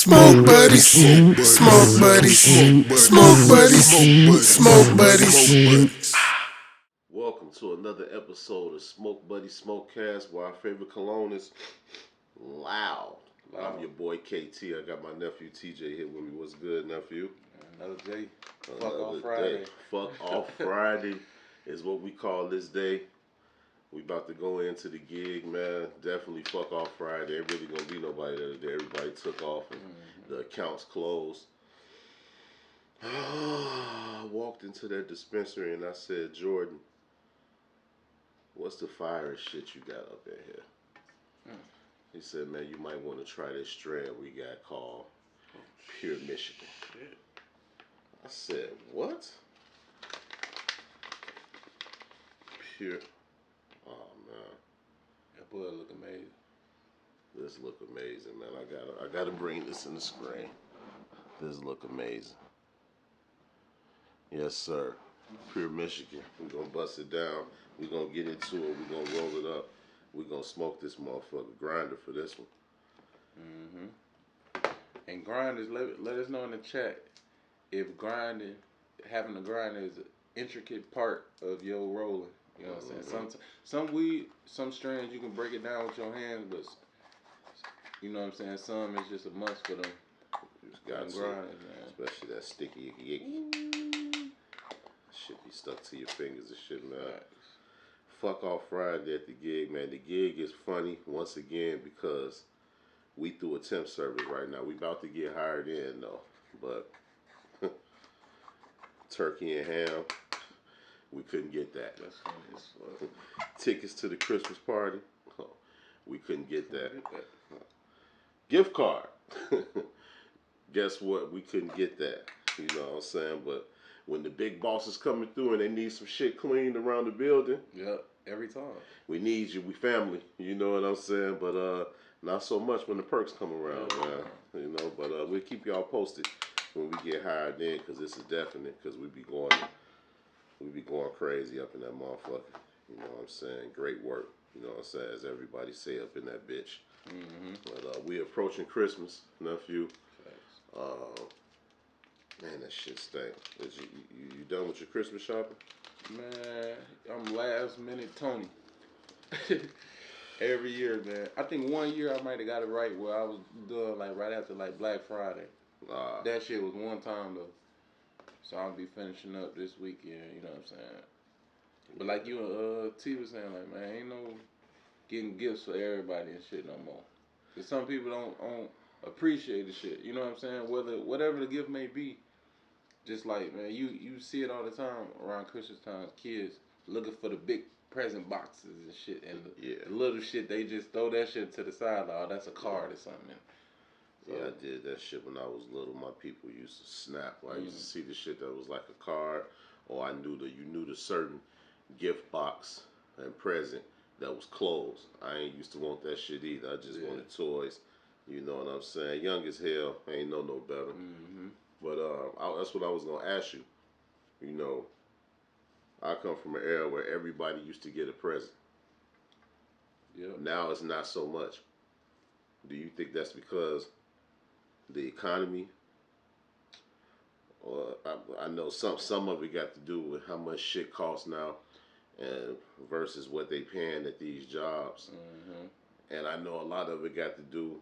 Smoke buddies, smoke buddies, smoke buddies, smoke buddies. Welcome to another episode of Smoke Buddy Smokecast, where our favorite cologne is loud. I'm your boy KT. I got my nephew TJ here with me. What's good, nephew? Another day. Fuck Another off Friday. day. Fuck off Friday is what we call this day. We about to go into the gig, man. Definitely fuck off Friday. Ain't really gonna be nobody the other day. Everybody took off and the accounts closed. I walked into that dispensary and I said, Jordan, what's the fire shit you got up in here? He said, man, you might want to try this strand we got called Pure Michigan. Shit. I said, what? Pure. Oh, man. That boy look amazing. This look amazing, man. I gotta bring this in the screen. This look amazing. Yes, sir. Pure Michigan. We're gonna bust it down. We're gonna get into it. We're gonna roll it up. We're gonna smoke this motherfucker. Grinder for this one. And grinders, let us know in the chat if having a grinder is an intricate part of your rolling. You know what I'm saying? Some weed, some strands you can break it down with your hands, but you know what I'm saying? Some is just a must for them. Just got to, grinders, man. especially that sticky icky. Shit be stuck to your fingers and shit, man. Right. Fuck off Friday at the gig, man. The gig is funny once again because we through a temp service right now. We about to get hired in though, but turkey and ham, we couldn't get that. That's funny as fuck. Tickets to the Christmas party, we couldn't get that. Gift card, guess what? We couldn't get that. You know what I'm saying? But when the big boss is coming through and they need some shit cleaned around the building, Yep, every time. we need you. We family. You know what I'm saying? But not so much when the perks come around, man. You know, but we'll keep y'all posted when we get hired in, because this is definite, because we be going crazy up in that motherfucker. You know what I'm saying? Great work. You know what I'm saying? As everybody say up in that bitch. But we approaching Christmas, nephew. Man, that shit stink. You done with your Christmas shopping? Man, I'm last minute Tony. Every year, man. I think one year I might have got it right where I was doing like right after like Black Friday. That shit was one time though. So I'll be finishing up this weekend, you know what I'm saying? But like you and T was saying, like, man, ain't no getting gifts for everybody and shit no more. Cause some people don't appreciate the shit. You know what I'm saying? Whatever the gift may be, just like, man, you see it all the time around Christmas time, kids looking for the big present boxes and shit, and the little shit, they just throw that shit to the side, like, oh, that's a card or something. So, yeah, I did that shit when I was little. My people used to snap. I used to see the shit that was like a card, or you knew the certain gift box and present that was closed. I ain't used to want that shit either. I just wanted toys. You know what I'm saying? Young as hell, I ain't know no better. But that's what I was gonna ask you. You know, I come from an era where everybody used to get a present. Now it's not so much. Do you think that's because the economy, or I know some of it got to do with how much shit costs now, and versus what they paying at these jobs, and I know a lot of it got to do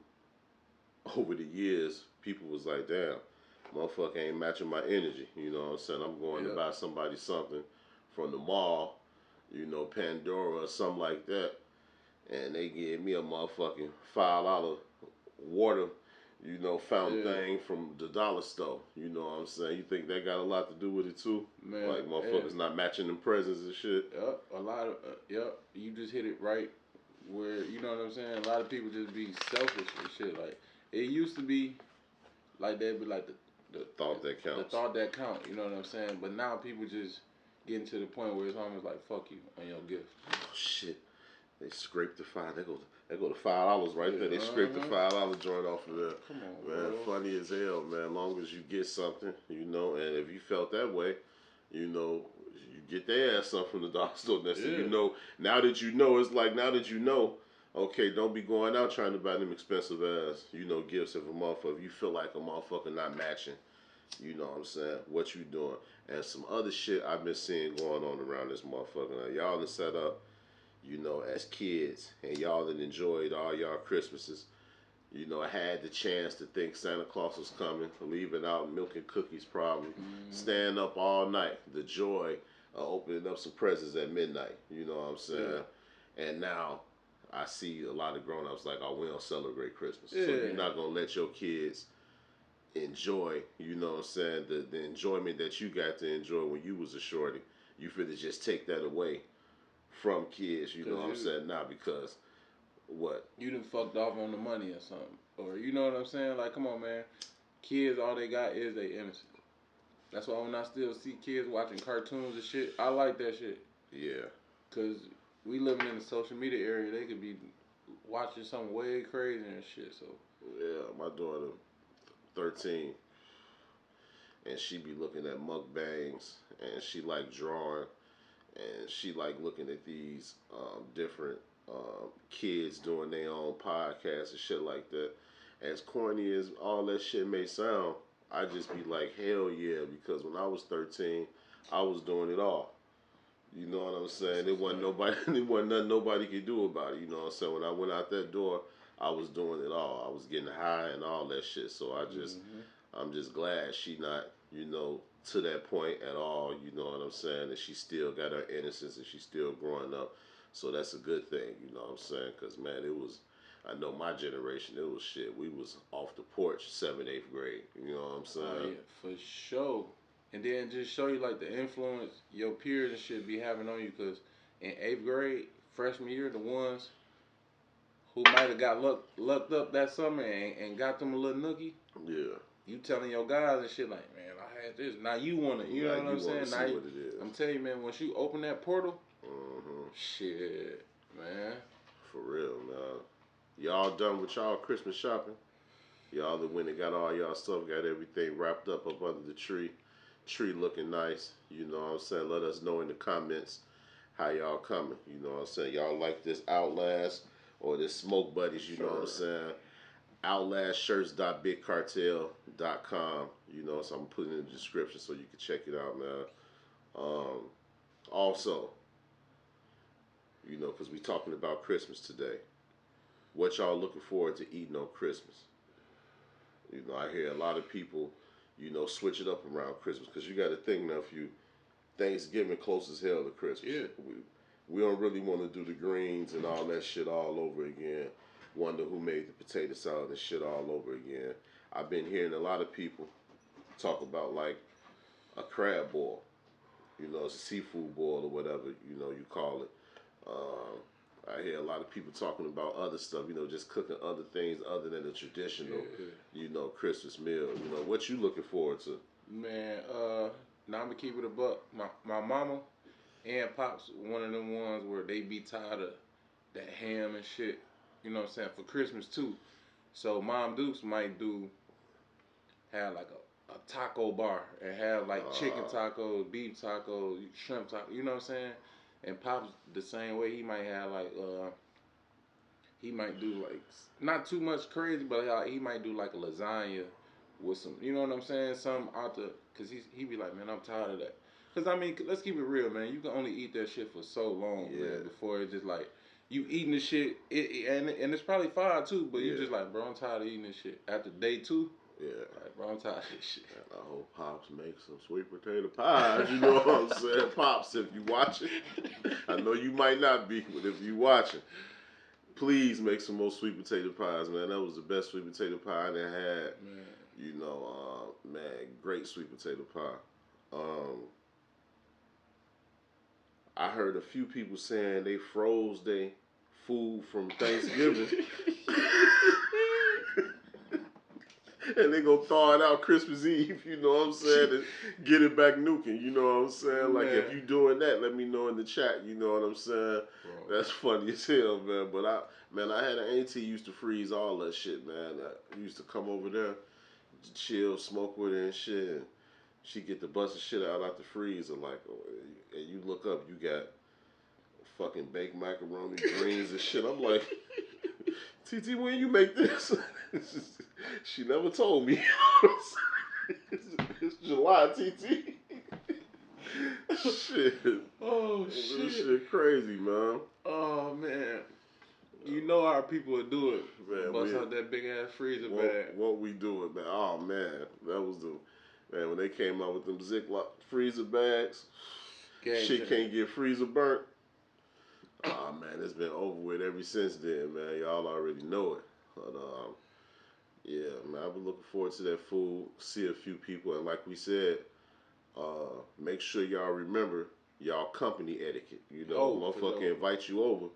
over the years. People was like, damn, motherfucker ain't matching my energy. You know what I'm saying? I'm going to buy somebody something from the mall, you know, Pandora or something like that, and they give me a motherfucking $5 water, you know, fountain thing from the dollar store. You know what I'm saying? You think that got a lot to do with it too? Man, like motherfuckers not matching them presents and shit. Yep, a lot of you just hit it right where, you know what I'm saying? A lot of people just be selfish and shit. Like, it used to be like they'd be like the thought that counts. The thought that count. You know what I'm saying? But now people just getting to the point where it's almost like, fuck you on your gift. Oh shit! They scrape the $5. They go to $5 right there. They scrape the $5 joint off of there. Come on, man. Bro. Funny as hell, man. As long as you get something, you know, and if you felt that way, you know, you get their ass something from the dollar store. You know, now that you know, it's like now that you know, Okay, don't be going out trying to buy them expensive ass, gifts if a motherfucker. You feel like a motherfucker not matching. You know what I'm saying? What you doing? And some other shit I've been seeing going on around this motherfucker. Now, y'all done set up, as kids, and y'all done enjoyed all y'all Christmases. I had the chance to think Santa Claus was coming, leaving out milk and cookies probably, staying up all night, the joy of opening up some presents at midnight. You know what I'm saying? Yeah. And now I see a lot of grown-ups like, oh, we don't celebrate Christmas. Yeah. So you're not going to let your kids enjoy, you know what I'm saying, the enjoyment that you got to enjoy when you was a shorty. You finna just take that away from kids, you know what I'm saying? Nah, because what? You done fucked off on the money or something. Or you know what I'm saying? Like, come on, man. Kids, all they got is they innocent. That's why when I still see kids watching cartoons and shit, I like that shit. Yeah. Because we living in the social media area, they could be watching something way crazy and shit, so. Yeah, my daughter, 13, and she be looking at mukbangs, and she like drawing, and she like looking at these different kids doing their own podcasts and shit like that. As corny as all that shit may sound, I just be like, hell yeah, because when I was 13, I was doing it all. You know what I'm saying? It wasn't nobody. It wasn't nothing nobody could do about it. You know what I'm saying? When I went out that door, I was doing it all. I was getting high and all that shit. So I'm just glad she not, to that point at all. You know what I'm saying? And she still got her innocence and she's still growing up. So that's a good thing. You know what I'm saying? Because man, I know my generation, it was shit. We was off the porch 7th, 8th grade. You know what I'm saying? Oh, yeah, for sure. And then just show you like the influence your peers and shit be having on you. Because in 8th grade, freshman year, the ones who might have got lucked up that summer and got them a little nookie. Yeah. You telling your guys and shit like, man, I had this. Now you want it. You know what I'm saying? Now what it is. I'm telling you, man, once you open that portal, shit, man. For real, man. Y'all done with y'all Christmas shopping? Y'all that went and got all y'all stuff, got everything wrapped up under the tree. Tree looking nice. You know what I'm saying? Let us know in the comments how y'all coming. You know what I'm saying? Y'all like this Outlast or this Smoke Buddies, you know what I'm saying? Outlastshirts.bigcartel.com. You know, so I'm putting it in the description so you can check it out, man. Also, because we talking about Christmas today. What y'all looking forward to eating on Christmas? I hear a lot of people, switch it up around Christmas because you got to think now, if you Thanksgiving close as hell to Christmas. Yeah. We don't really want to do the greens and all that shit all over again. Wonder who made the potato salad and shit all over again. I've been hearing a lot of people talk about like a crab boil. It's a seafood boil or whatever, you call it. I hear a lot of people talking about other stuff, just cooking other things other than the traditional, Christmas meal. What you looking forward to? Man, now I'm going to keep it a buck. My mama and pops, one of them ones where they be tired of that ham and shit, you know what I'm saying, for Christmas too. So Mom Dukes might have like a taco bar and have like chicken tacos, beef tacos, shrimp tacos, you know what I'm saying? And Pops the same way. He might have like he might do like not too much crazy, but he might do like a lasagna with some, you know what I'm saying? Some out the, cause he be like, man, I'm tired of that. Cause I mean, let's keep it real, man. You can only eat that shit for so long, man, before it's just like you eating the shit, and it's probably fine too, but you just like, bro, I'm tired of eating this shit. After day 2. Yeah. Like, bro, I'm tired of this shit. And I hope Pops makes some sweet potato pies. You know what I'm saying? Pops, if you watching, I know you might not be, but if you watching, please make some more sweet potato pies, man. That was the best sweet potato pie I done had. Man. Great sweet potato pie. I heard a few people saying they froze their food from Thanksgiving. And they gonna thaw it out Christmas Eve, you know what I'm saying, and get it back nuking, you know what I'm saying? Like, if you doing that, let me know in the chat, you know what I'm saying? Bro. That's funny as hell, man. But I had an auntie used to freeze all that shit, man. I used to come over there, chill, smoke with her and shit, and she get the busted shit out the freezer, like, and you look up, you got fucking baked macaroni, greens and shit. I'm like, TT, when you make this? She never told me. It's July, TT. Shit. Oh shit. This shit crazy, man. Oh man. You know our people would do it. Man, Bust out that big ass freezer bag. Won't we do it, man? Oh man, that was man when they came out with them Ziploc freezer bags. Shit can't get freezer burnt. Oh man, it's been over with ever since then, man. Y'all already know it. But yeah, man, I've been looking forward to that food. See a few people, and like we said, make sure y'all remember y'all company etiquette. You know, motherfucker invite you over.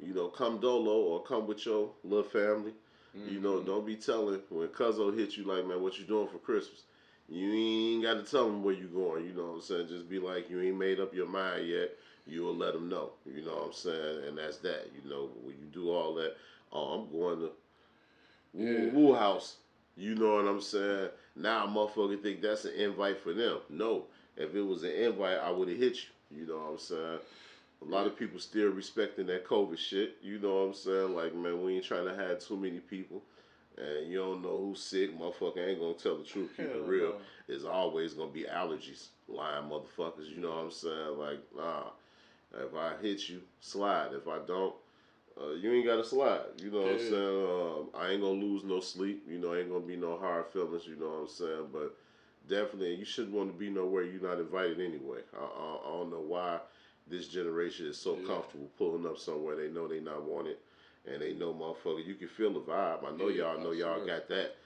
You know, come dolo or come with your little family. Mm-hmm. You know, don't be telling when Cuzzo hit you like, man, what you doing for Christmas? You ain't got to tell them where you going. You know what I'm saying? Just be like, you ain't made up your mind yet. You will let them know. You know what I'm saying? And that's that. You know, when you do all that, oh, I'm going to Woo House. You know what I'm saying? Now a motherfucker think that's an invite for them. No. If it was an invite, I would have hit you. You know what I'm saying? A lot of people still respecting that COVID shit. You know what I'm saying? Like, man, we ain't trying to have too many people. And you don't know who's sick. Motherfucker ain't going to tell the truth. Keep it real. There's always going to be allergies. Lying motherfuckers. You know what I'm saying? Like, nah. If I hit you, slide. If I don't, you ain't got to slide. You know what I'm saying? I ain't going to lose no sleep. You know, ain't going to be no hard feelings. You know what I'm saying? But definitely, you shouldn't want to be nowhere you're not invited anyway. I don't know why this generation is so comfortable pulling up somewhere they know they not wanted, and they know, motherfucker, you can feel the vibe. I know y'all got that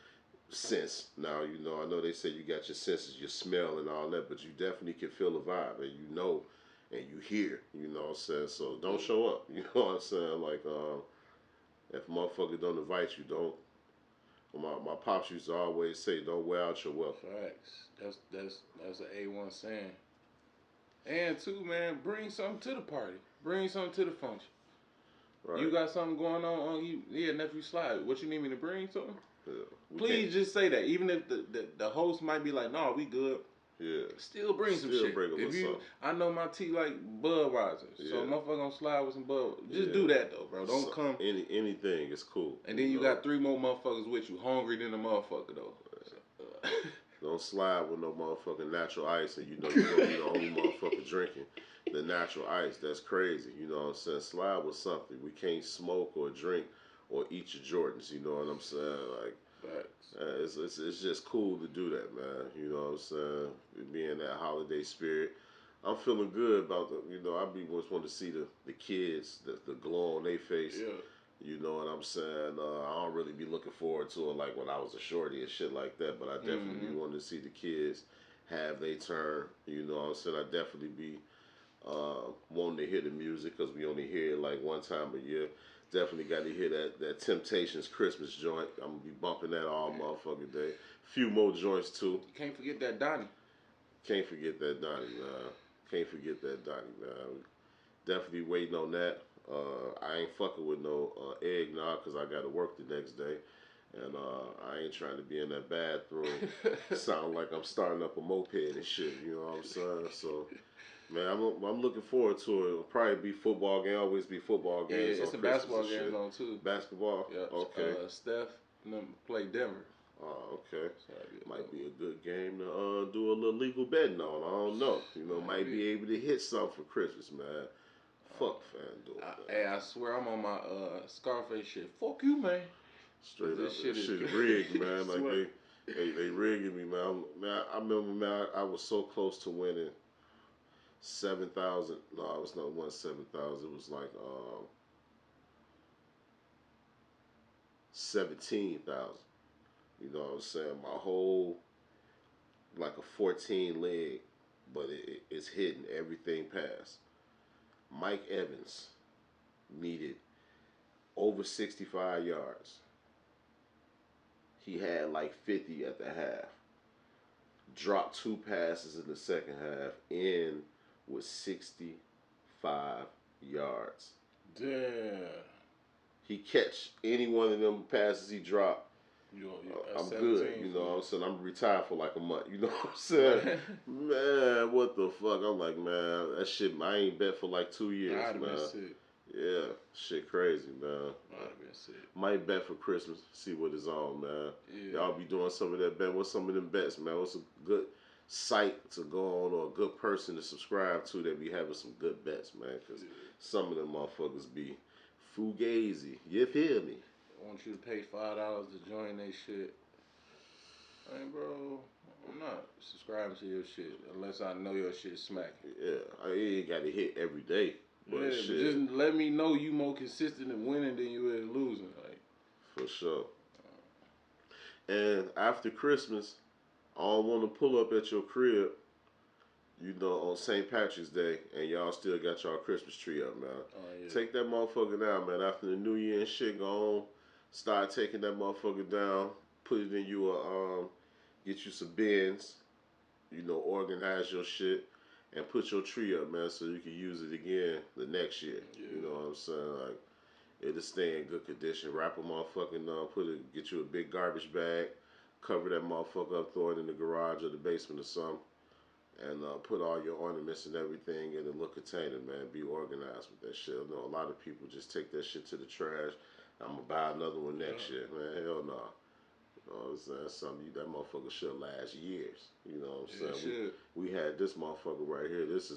sense now. You know, I know they say you got your senses, your smell and all that, but you definitely can feel the vibe, and you know, and you hear. You know what I'm saying? So don't show up. You know what I'm saying? Like, if a motherfucker don't invite you, don't. My pops used to always say, don't wear out your welcome. Facts. That's an A1 saying. And too, man, bring something to the party. Bring something to the function. Right. You got something going on you? Yeah, nephew, slide. What you need me to bring something? Yeah, please just say that. Even if the host might be like, no, we good. Yeah. Still bring some shit. If you, I know my tea like Budweiser, so motherfucker gonna slide with some Bud. Just do that though, bro. Don't come. Anything is cool. And then you got 3 more motherfuckers with you, hungry than a motherfucker though. Don't slide with no motherfucking natural ice, and you know you're gonna be the only motherfucker drinking the natural ice. That's crazy. You know what I'm saying? Slide with something. We can't smoke or drink or eat your Jordans. You know what I'm saying? Like, it's just cool to do that, man. You know what I'm saying? Being that holiday spirit. I'm feeling good about I just want to see the kids, the glow on their face. Yeah. You know what I'm saying? I don't really be looking forward to it like when I was a shorty and shit like that, but I definitely be wanting to see the kids have their turn. You know what I'm saying? I definitely be wanting to hear the music because we only hear it like one time a year. Definitely got to hear that Temptations Christmas joint. I'm going to be bumping that all motherfucking day. Few more joints too. You can't forget that Donnie. Can't forget that Donnie, man. Can't forget that Donnie, man. Definitely waiting on that. I ain't fucking with no eggnog because I got to work the next day. And I ain't trying to be in that bathroom. Sound like I'm starting up a moped and shit. You know what I'm saying? So, man, I'm looking forward to it. It'll probably be football game. Always be football games. Yeah, it's on a basketball game on too. Basketball? Yeah. Okay. Steph play Denver. Oh, okay. So might be a good game to do a little legal betting on. I don't know. You know, might be able to hit something for Christmas, man. Fuck FanDuel. Hey, I swear I'm on my Scarface shit. Fuck you, man. Straight up, shit rigged, man. Like they rigging me, man. I remember, man. I was so close to winning 7,000. No, it was not 7,000. It was like 17,000. You know what I'm saying? My whole like a 14 leg, but it's hidden. Everything passed. Mike Evans needed over 65 yards. He had like 50 at the half. Dropped 2 passes in the second half. In with 65 yards. Damn. He catch any one of them passes he dropped, I'm good. You know what I'm saying? I'm retired for like a month. You know what I'm saying? Man, what the fuck? I'm like, man, that shit, I ain't bet for like 2 years, I'd have man. been sick. Yeah, shit crazy, man. I'd have been sick. Might bet for Christmas, see what it's on, man. Yeah. Y'all be doing some of that bet. What's some of them bets, man? What's a good site to go on or a good person to subscribe to that be having some good bets, man? Because some of them motherfuckers be fugazi. You feel me? I want you to pay $5 to join they shit. Hey, bro, I'm not subscribing to your shit unless I know your shit smacking. Yeah, I ain't got to hit every day. But yeah, shit. Just let me know you more consistent in winning than you is losing. Like, for sure. And after Christmas, I don't want to pull up at your crib, you know, on St. Patrick's Day, and y'all still got y'all Christmas tree up, man. Oh, yeah. Take that motherfucker down, man. After the New Year and shit go on, start taking that motherfucker down, put it in you get you some bins, you know, organize your shit, and put your tree up, man, so you can use it again the next year. Yeah. You know what I'm saying? Like, it'll stay in good condition. Wrap a motherfucking, get you a big garbage bag, cover that motherfucker up, throw it in the garage or the basement or something, and put all your ornaments and everything in a little container, man. Be organized with that shit. I know a lot of people just take that shit to the trash. I'm gonna buy another one next year, man. Hell no. You know what I'm saying? Something that motherfucker should last years. You know what I'm saying? We had this motherfucker right here. This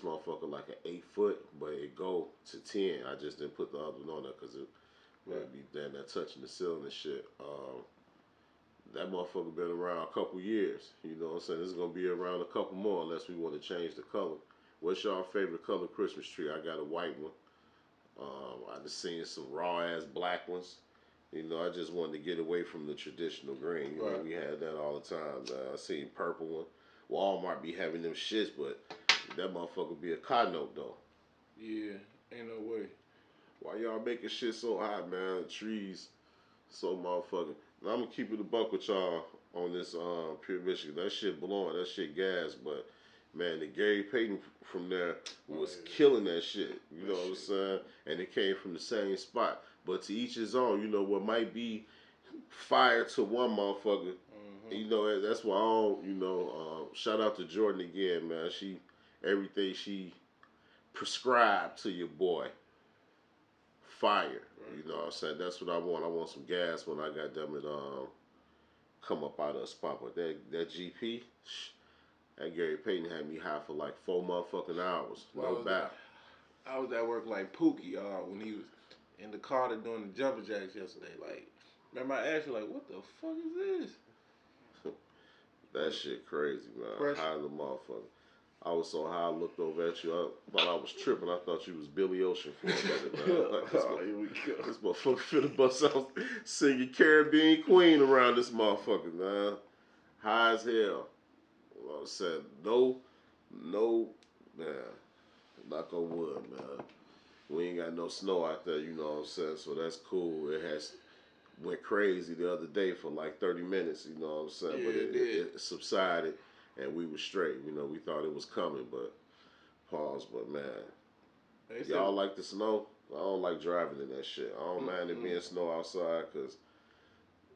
motherfucker like an 8 foot, but it go to 10. I just didn't put the other one on there because it would be damn that touching the ceiling and shit. That motherfucker been around a couple years. You know what I'm saying? It's gonna be around a couple more unless we want to change the color. What's y'all favorite color Christmas tree? I got a white one. I just seen some raw ass black ones. You know, I just wanted to get away from the traditional green. You know, we had that all the time. I seen purple one. Walmart be having them shits, but that motherfucker be a cotton oak though. Yeah, ain't no way. Why y'all making shit so hot, man? The trees so motherfucking. Now, I'm gonna keep it a buck with y'all on this Pure Michigan. That shit blowing, that shit gas, but man, the Gary Payton from there was killing that shit. You know what I'm saying? And it came from the same spot. But to each his own, you know, what might be fire to one motherfucker. You know, that's why I don't, you know, shout out to Jordan again, man. Everything she prescribed to your boy, fire. You know what I'm saying? That's what I want. I want some gas when I got them come up out of a spot. But that GP, that Gary Payton had me high for like 4 motherfucking hours. No doubt. I was at work like Pookie when he was in the Carter doing the jumper jacks yesterday. Like, remember I asked you, like, what the fuck is this? That shit crazy, man. High the motherfucker. I was so high, I looked over at you. I thought I was tripping. I thought you was Billy Ocean for a minute, man. Like, this motherfucker finna bust out singing Caribbean Queen around this motherfucker, man. High as hell. You know what I'm saying? No, man. Knock on wood, man. We ain't got no snow out there, you know what I'm saying? So that's cool. It went crazy the other day for like 30 minutes, you know what I'm saying? Yeah, but it subsided and we were straight. You know, we thought it was coming, but pause. But man, y'all like the snow? I don't like driving in that shit. I don't mind it being snow outside because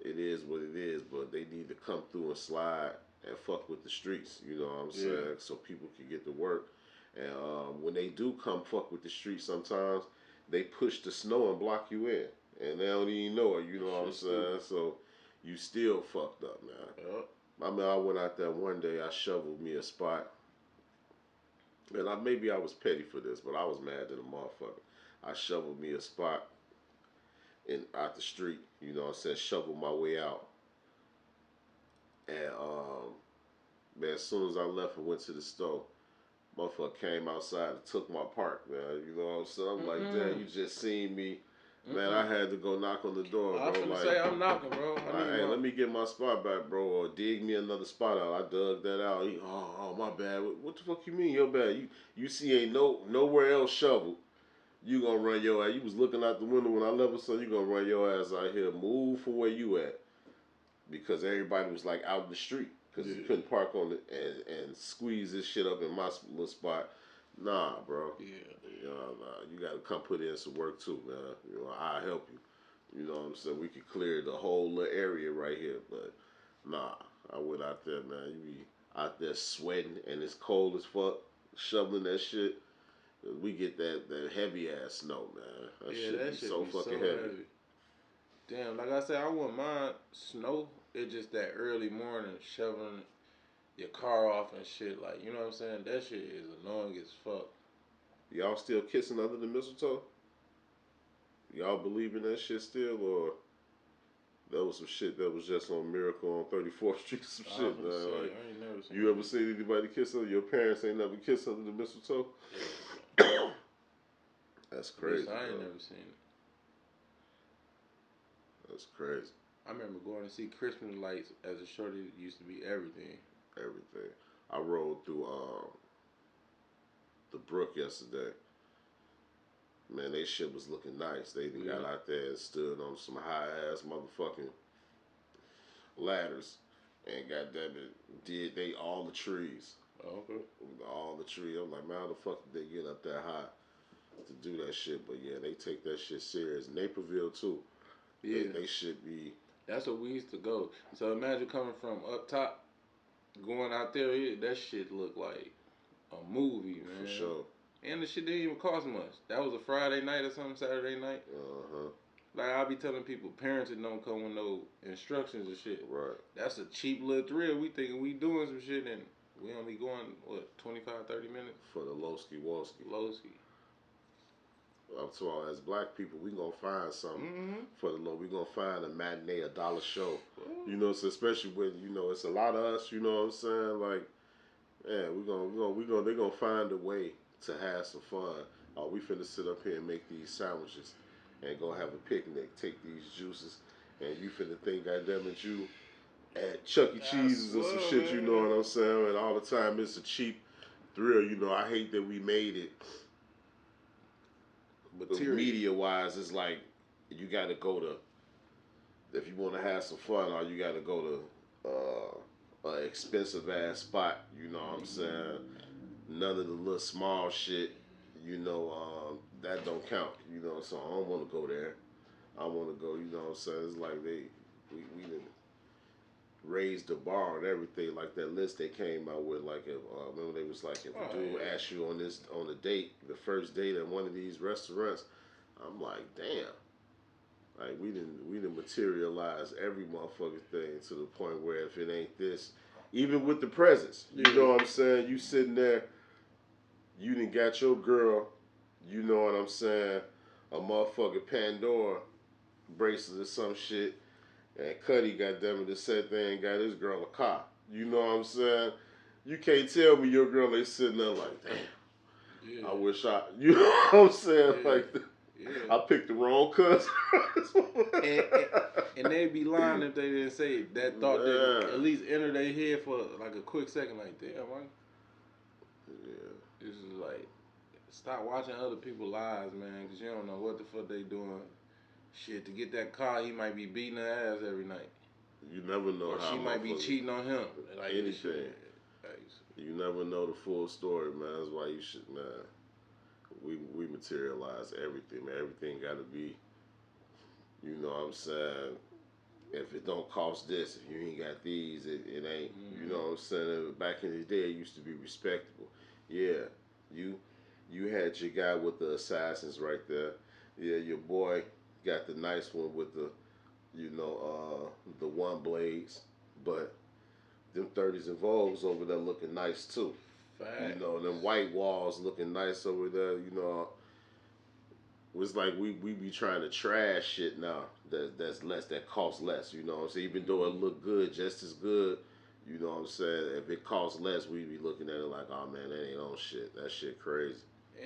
it is what it is, but they need to come through and slide and fuck with the streets, you know what I'm saying? So people can get to work. And when they do come fuck with the streets sometimes, they push the snow and block you in. And they don't even know it, you know what I'm saying? So you still fucked up, man. I mean, I went out there one day, I shoveled me a spot. And maybe I was petty for this, but I was mad at a motherfucker. I shoveled me a spot out the street, you know what I'm saying, shoveled my way out. And, man, as soon as I left and went to the store, motherfucker came outside and took my park, man. You know what I'm saying? I'm like, damn, you just seen me. Man, I had to go knock on the door, bro. I was gonna say, I'm knocking, bro. Hey, let me get my spot back, bro, or dig me another spot out. I dug that out. Oh, my bad. What the fuck you mean, your bad? You see ain't nowhere else shoveled. You gonna run your ass. You was looking out the window when I left, so you gonna run your ass out here. Move from where you at. Because everybody was like out in the street. Because you couldn't park on it and squeeze this shit up in my little spot. Nah, bro. Yeah. Nah. You gotta come put in some work too, man. You know, I'll help you. You know what I'm saying? We could clear the whole little area right here, but nah. I went out there, man. You be out there sweating and it's cold as fuck, shoveling that shit. We get that heavy ass snow, man. That shit that be shit so be fucking so heavy. Damn, like I said, I wouldn't mind snow. It's just that early morning shoveling your car off and shit. Like, you know what I'm saying? That shit is annoying as fuck. Y'all still kissing under the mistletoe? Y'all believe in that shit still, or that was some shit that was just on Miracle on 34th Street? Some shit, man. Like, I ain't never seen you ever seen anybody kiss under? Your parents ain't never kissed under the mistletoe? That's crazy. I ain't bro. never seen it. That's crazy. I remember going to see Christmas lights as a shorty. It used to be everything. Everything. I rode through the brook yesterday. Man, they shit was looking nice. They got out there and stood on some high ass motherfucking ladders and goddamn it, did they all the trees. Oh, okay. All the trees. I'm like, man, how the fuck did they get up that high to do that shit? But yeah, they take that shit serious. Naperville too. Yeah. They should be. That's where we used to go. So imagine coming from up top, going out there, that shit looked like a movie, man. For sure. And the shit didn't even cost much. That was a Friday night or something, Saturday night. Uh-huh. Like, I be telling people, parents that don't come with no instructions and shit. Right. That's a cheap little thrill. We thinking we doing some shit and we only going, 25, 30 minutes? For the Lowski Wolski. Lowski. I'm talking as black people, we gonna find something for the low. We gonna find a matinee, $1 show. You know, so especially when it's a lot of us. You know what I'm saying? Like, yeah, they gonna find a way to have some fun. We finna sit up here and make these sandwiches and go have a picnic. Take these juices, and you finna think, goddamn it, you at Chuck E. Cheese's or some shit. You know what I'm saying? And all the time it's a cheap thrill. You know, I hate that we made it. Media wise, it's like you got to go to, if you want to have some fun, or you got to go to an expensive ass spot. You know what I'm saying? None of the little small shit, that don't count. You know, so I don't want to go there. I want to go. You know what I'm saying? It's like we didn't raise the bar and everything. Like that list they came out with. Like remember they was like, if a dude asked you on a date, the first date at one of these restaurants, I'm like, damn. Like we didn't materialize every motherfucking thing to the point where if it ain't this, even with the presents, you know what I'm saying? You sitting there, you done got your girl, you know what I'm saying, a motherfucking Pandora bracelet or some shit, and Cuddy, goddamn it, said they ain't got his girl a car. You know what I'm saying? You can't tell me your girl ain't sitting there like, damn. I wish you know what I'm saying? Like, I picked the wrong cousin. and they'd be lying if they didn't say it. That thought didn't at least enter their head for like a quick second. Like, damn, man. Yeah. This is like, stop watching other people's lives, man, because you don't know what the fuck they doing. Shit, to get that car, he might be beating her ass every night. You never know or how she might be cheating on him. Like, anything. You never know the full story, man. That's why you should, man. We materialize everything, man. Everything got to be, you know what I'm saying? If it don't cost this, if you ain't got these, it ain't, you know what I'm saying? Back in the day, it used to be respectable. Yeah, you had your guy with the assassins right there. Yeah, your boy got the nice one with the, the one blades. But them 30s and Vogues over there looking nice too. Fact. You know, them white walls looking nice over there, you know. It's like we be trying to trash shit now that's less, that costs less, you know what I'm saying? Even though it look good, just as good, you know what I'm saying? If it costs less, we be looking at it like, oh man, that ain't on shit. That shit crazy.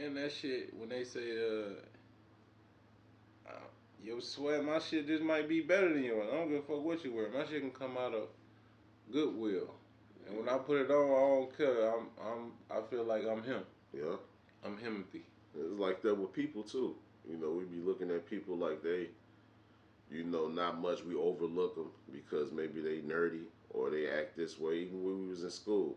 And that shit, when they say, yo, swear my shit just might be better than yours. I don't give a fuck what you wear. My shit can come out of Goodwill. And when I put it on, I don't care. I feel like I'm him. Yeah. I'm Himothy. It's like that with people too. You know, we be looking at people like they, not much. We overlook them because maybe they nerdy or they act this way. Even when we was in school,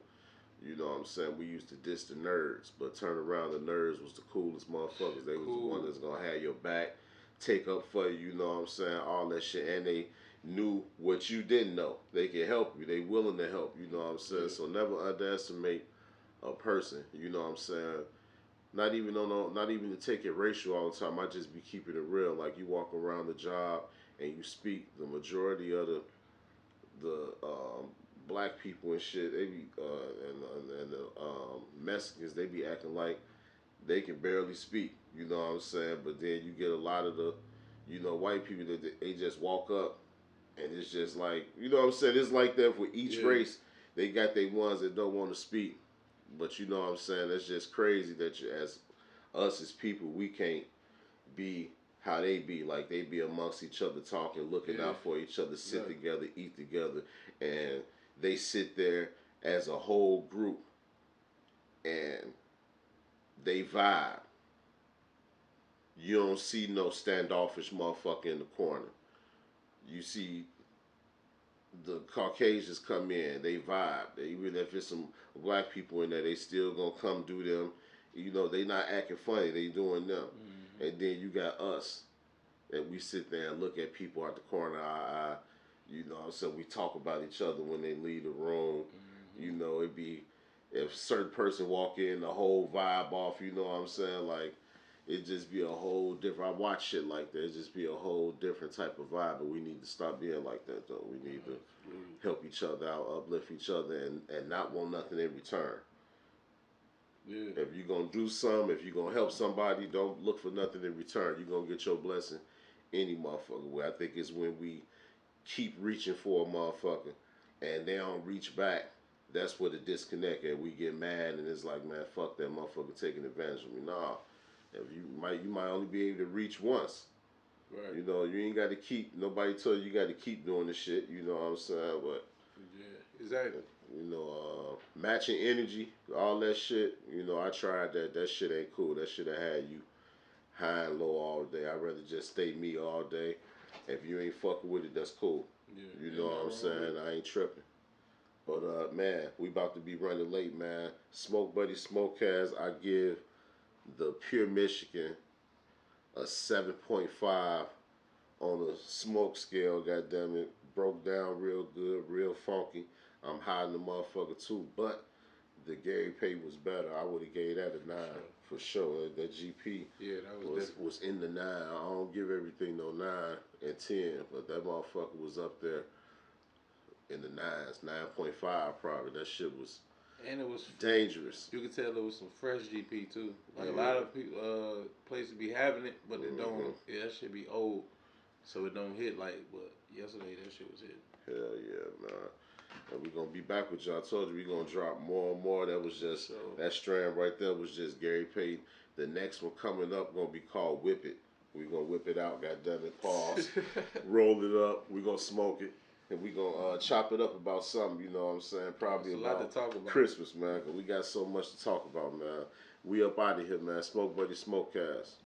you know what I'm saying? We used to diss the nerds, but turn around, the nerds was the coolest motherfuckers. They was the one that's gonna have your back, take up for you. You know what I'm saying? All that shit, and they knew what you didn't know. They can help you. They willing to help. You know what I'm saying? Yeah. So never underestimate a person. You know what I'm saying? Not even to take it racial all the time. I just be keeping it real. Like you walk around the job and you speak. The majority of the black people and shit, they be and the Mexicans, they be acting like they can barely speak. You know what I'm saying? But then you get a lot of the, white people that they just walk up and it's just like, you know what I'm saying? It's like that for each race. They got their ones that don't want to speak. But you know what I'm saying? That's just crazy that you, as us as people, we can't be how they be. Like they be amongst each other, talking, looking out for each other, sit together, eat together, and they sit there as a whole group and they vibe. You don't see no standoffish motherfucker in the corner. You see the Caucasians come in, they vibe. Even if it's some black people in there, they still gonna come do them. You know, they not acting funny, they doing them. Mm-hmm. And then you got us, and we sit there and look at people at the corner eye. You know, so we talk about each other when they leave the room. Mm-hmm. You know, it be, if a certain person walk in, the whole vibe off, you know what I'm saying? Like, it just be a whole different, I watch shit like that, it just be a whole different type of vibe, but we need to stop being like that, though. We need to help each other out, uplift each other, and not want nothing in return. Yeah. If you're going to do something, if you're going to help somebody, don't look for nothing in return. You're going to get your blessing any motherfucker way. I think it's when we keep reaching for a motherfucker and they don't reach back, that's where the disconnect, and we get mad and it's like, man, fuck that motherfucker taking advantage of me. Nah. If you might only be able to reach once. Right. You know, you ain't got to keep, nobody tell you got to keep doing the shit, you know what I'm saying? But yeah, exactly. You know, matching energy, all that shit, you know, I tried that. That shit ain't cool. That shit have had you high and low all day. I'd rather just stay me all day. If you ain't fucking with it, that's cool. Yeah, you know what I'm saying? I ain't tripping. But, man, we about to be running late, man. Smoke Buddy Smokecast, I give the Pure Michigan a 7.5 on the smoke scale, goddammit. Broke down real good, real funky. I'm hiding the motherfucker too, but the Gary Pay was better. I would have gave that a 9 for sure. That GP was in the 9. I don't give everything no 9 and 10, but that motherfucker was up there in the 9s, 9.5 probably. That shit was. And it was dangerous. You could tell it was some fresh GP too. Like a lot of people, places be having it, but it don't. Yeah, that shit be old, so it don't hit like. But yesterday that shit was hitting. Hell yeah, man. And we're gonna be back with y'all. I told you we're gonna drop more and more. That was just that strand right there was just Gary Payton. The next one coming up gonna be called Whip It. We're gonna whip it out, goddammit, pause. Roll it up, we're gonna smoke it. And we gonna chop it up about something, you know what I'm saying? Probably about Christmas, man. Cause we got so much to talk about, man. We up out of here, man. Smoke Buddy Smokecast.